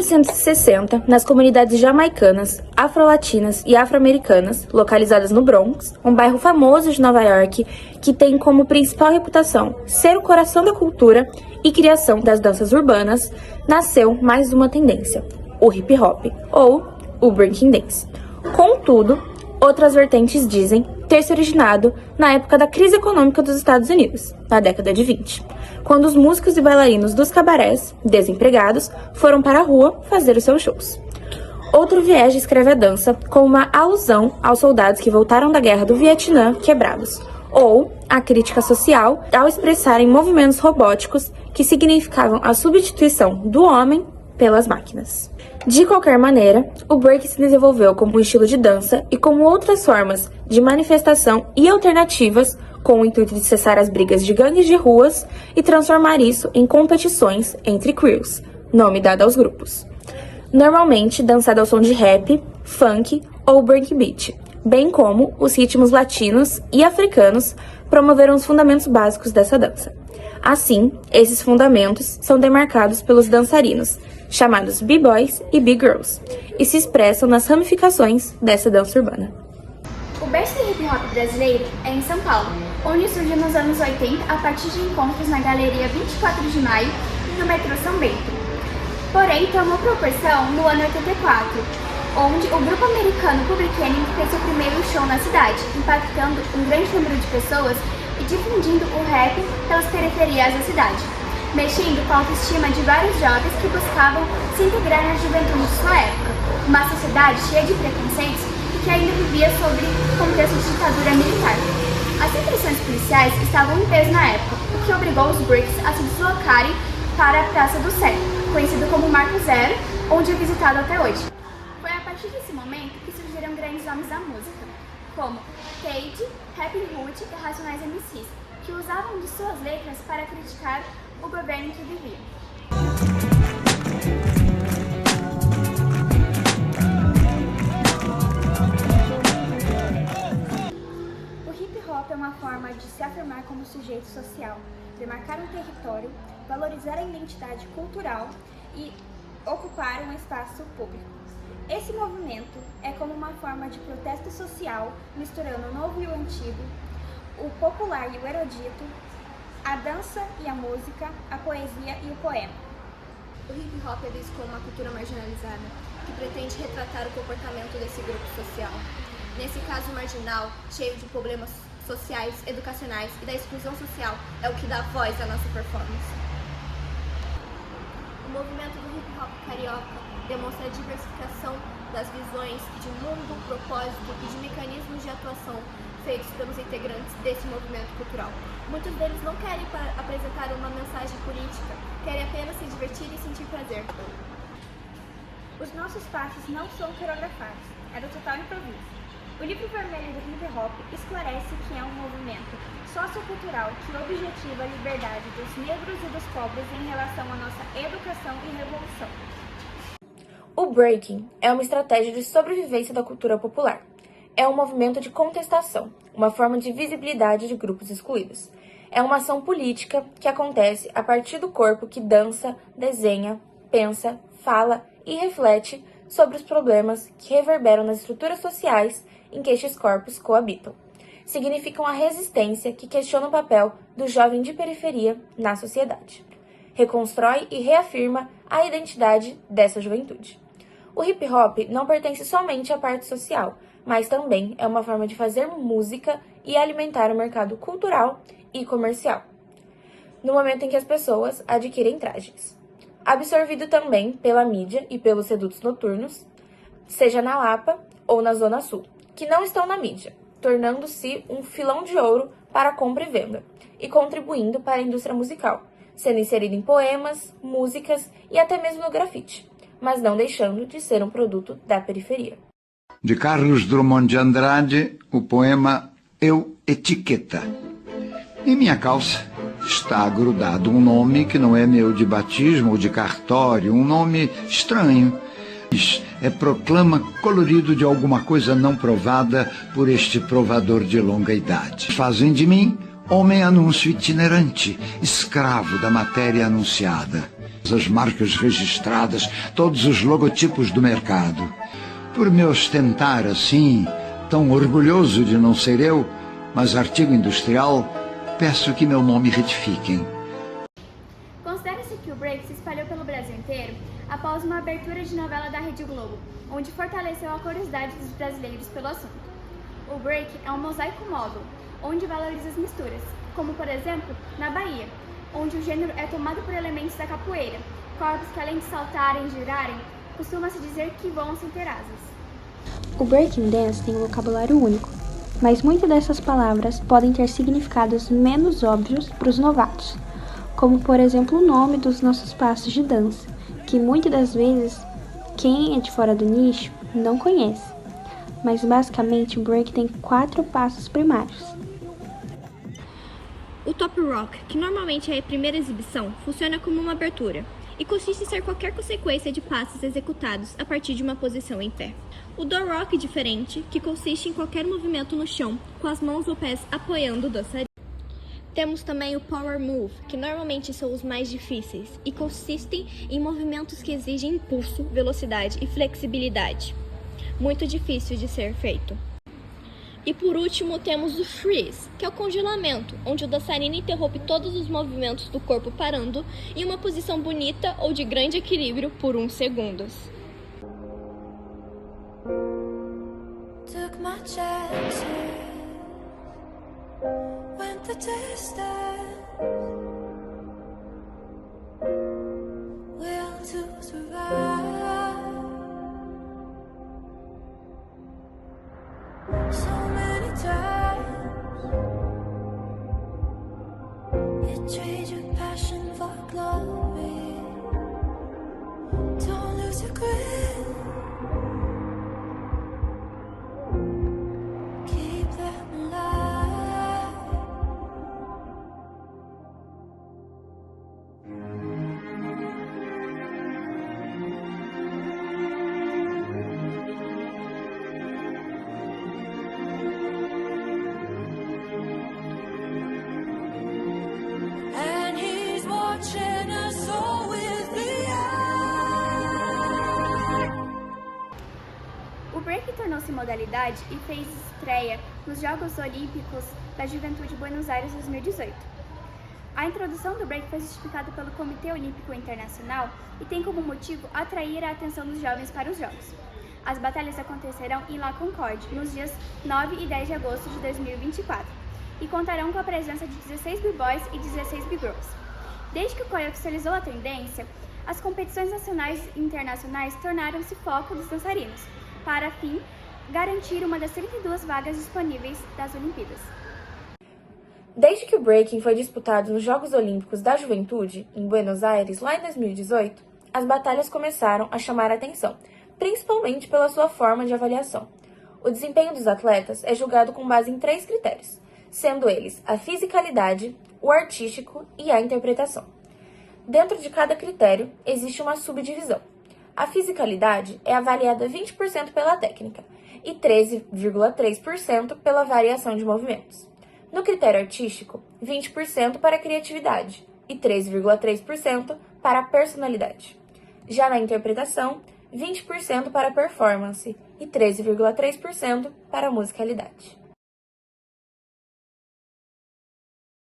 1960, nas comunidades jamaicanas, afro-latinas e afro-americanas, localizadas no Bronx, um bairro famoso de Nova York, que tem como principal reputação ser o coração da cultura e criação das danças urbanas, nasceu mais uma tendência, o hip hop, ou o breaking dance. Contudo, outras vertentes dizem ter se originado na época da crise econômica dos Estados Unidos, na década de 20, quando os músicos e bailarinos dos cabarés, desempregados, foram para a rua fazer os seus shows. Outro viés descreve a dança como uma alusão aos soldados que voltaram da guerra do Vietnã quebrados, ou a crítica social ao expressarem movimentos robóticos que significavam a substituição do homem pelas máquinas. De qualquer maneira, o break se desenvolveu como um estilo de dança e como outras formas de manifestação e alternativas com o intuito de cessar as brigas de gangues de ruas e transformar isso em competições entre crews, nome dado aos grupos. Normalmente dançado ao som de rap, funk ou breakbeat, bem como os ritmos latinos e africanos promoveram os fundamentos básicos dessa dança. Assim, esses fundamentos são demarcados pelos dançarinos, chamados b-boys e b-girls, e se expressam nas ramificações dessa dança urbana. O berço do hip hop brasileiro é em São Paulo, onde surgiu nos anos 80 a partir de encontros na Galeria 24 de Maio e no metrô São Bento. Porém, tomou proporção no ano 84, onde o grupo americano Public Enemy fez seu primeiro show na cidade, impactando um grande número de pessoas e difundindo o rap pelas periferias da cidade, mexendo com a autoestima de vários jovens que buscavam se integrar na juventude de sua época, uma sociedade cheia de preconceitos e que ainda vivia sobre contexto de ditadura militar. As repressões policiais estavam em peso na época, o que obrigou os breaks a se deslocarem para a Praça do Sé, conhecido como Marco Zero, onde é visitado até hoje. Foi a partir desse momento que surgiram grandes nomes da música, como Cage, Happy Hood e Racionais MCs, que usavam de suas letras para criticar o governo em que viviam. O hip hop é uma forma de se afirmar como sujeito social, demarcar um território, valorizar a identidade cultural e ocupar um espaço público. Esse movimento é como uma forma de protesto social, misturando o novo e o antigo, o popular e o erudito, a dança e a música, a poesia e o poema. O hip hop é visto como uma cultura marginalizada, que pretende retratar o comportamento desse grupo social. Nesse caso marginal, cheio de problemas sociais, educacionais e da exclusão social, é o que dá voz à nossa performance. O movimento do hip hop carioca demonstra a diversificação das visões de mundo, propósito e de mecanismos de atuação feitos pelos integrantes desse movimento cultural. Muitos deles não querem apresentar uma mensagem política, querem apenas se divertir e sentir prazer. Os nossos passos não são coreografados, é do total improviso. O livro vermelho do hip hop esclarece que é um movimento sociocultural que objetiva a liberdade dos negros e dos pobres em relação à nossa educação e revolução. O breaking é uma estratégia de sobrevivência da cultura popular. É um movimento de contestação, uma forma de visibilidade de grupos excluídos. É uma ação política que acontece a partir do corpo que dança, desenha, pensa, fala e reflete sobre os problemas que reverberam nas estruturas sociais em que estes corpos coabitam. Significam a resistência que questiona o papel do jovem de periferia na sociedade. Reconstrói e reafirma a identidade dessa juventude. O hip hop não pertence somente à parte social, mas também é uma forma de fazer música e alimentar o mercado cultural e comercial, no momento em que as pessoas adquirem trajes. Absorvido também pela mídia e pelos redutos noturnos, seja na Lapa ou na Zona Sul, que não estão na mídia, tornando-se um filão de ouro para compra e venda, e contribuindo para a indústria musical, sendo inserido em poemas, músicas e até mesmo no grafite, mas não deixando de ser um produto da periferia. De Carlos Drummond de Andrade, o poema Eu Etiqueta. Em minha calça está grudado um nome que não é meu de batismo ou de cartório, um nome estranho. É proclama colorido de alguma coisa não provada por este provador de longa idade. Fazem de mim homem anúncio itinerante, escravo da matéria anunciada. as marcas registradas, todos os logotipos do mercado. Por me ostentar assim, tão orgulhoso de não ser eu, mas artigo industrial, peço que meu nome retifiquem. Considera-se que o break se espalhou pelo Brasil inteiro após uma abertura de novela da Rede Globo, onde fortaleceu a curiosidade dos brasileiros pelo assunto. O break é um mosaico móvel, onde valoriza as misturas, como por exemplo, na Bahia, onde o gênero é tomado por elementos da capoeira, corpos que além de saltarem e girarem, costuma-se dizer que voam sem ter asas. O breaking dance tem um vocabulário único, mas muitas dessas palavras podem ter significados menos óbvios para os novatos, como por exemplo o nome dos nossos passos de dança, que muitas das vezes quem é de fora do nicho não conhece. Mas basicamente o break tem 4 passos primários. O top rock, que normalmente é a primeira exibição, funciona como uma abertura e consiste em ser qualquer consequência de passos executados a partir de uma posição em pé. O door rock é diferente, que consiste em qualquer movimento no chão, com as mãos ou pés apoiando o dançarino. Temos também o power move, que normalmente são os mais difíceis e consistem em movimentos que exigem impulso, velocidade e flexibilidade. Muito difícil de ser feito. E por último temos o freeze, que é o congelamento, onde o dançarino interrompe todos os movimentos do corpo parando em uma posição bonita ou de grande equilíbrio por 1 segundo. Took my chances, went the distance, will to survive. So many times you trade your passion for glory. Don't lose your grip. Keep them alive. And he's watching us all with the eye. O break tornou-se modalidade e fez estreia nos Jogos Olímpicos da Juventude Buenos Aires 2018. A introdução do break foi justificada pelo Comitê Olímpico Internacional e tem como motivo atrair a atenção dos jovens para os Jogos. As batalhas acontecerão em La Concorde, nos dias 9 e 10 de agosto de 2024, e contarão com a presença de 16 b-boys e 16 b-girls. Desde que o COI oficializou a tendência, as competições nacionais e internacionais tornaram-se foco dos dançarinos, para, a fim, garantir uma das 32 vagas disponíveis das Olimpíadas. Desde que o breaking foi disputado nos Jogos Olímpicos da Juventude, em Buenos Aires, lá em 2018, as batalhas começaram a chamar a atenção, principalmente pela sua forma de avaliação. O desempenho dos atletas é julgado com base em 3 critérios, sendo eles a fisicalidade, o artístico e a interpretação. Dentro de cada critério, existe uma subdivisão. A fisicalidade é avaliada 20% pela técnica e 13,3% pela variação de movimentos. No critério artístico, 20% para a criatividade e 3,3% para a personalidade. Já na interpretação, 20% para a performance e 13,3% para a musicalidade.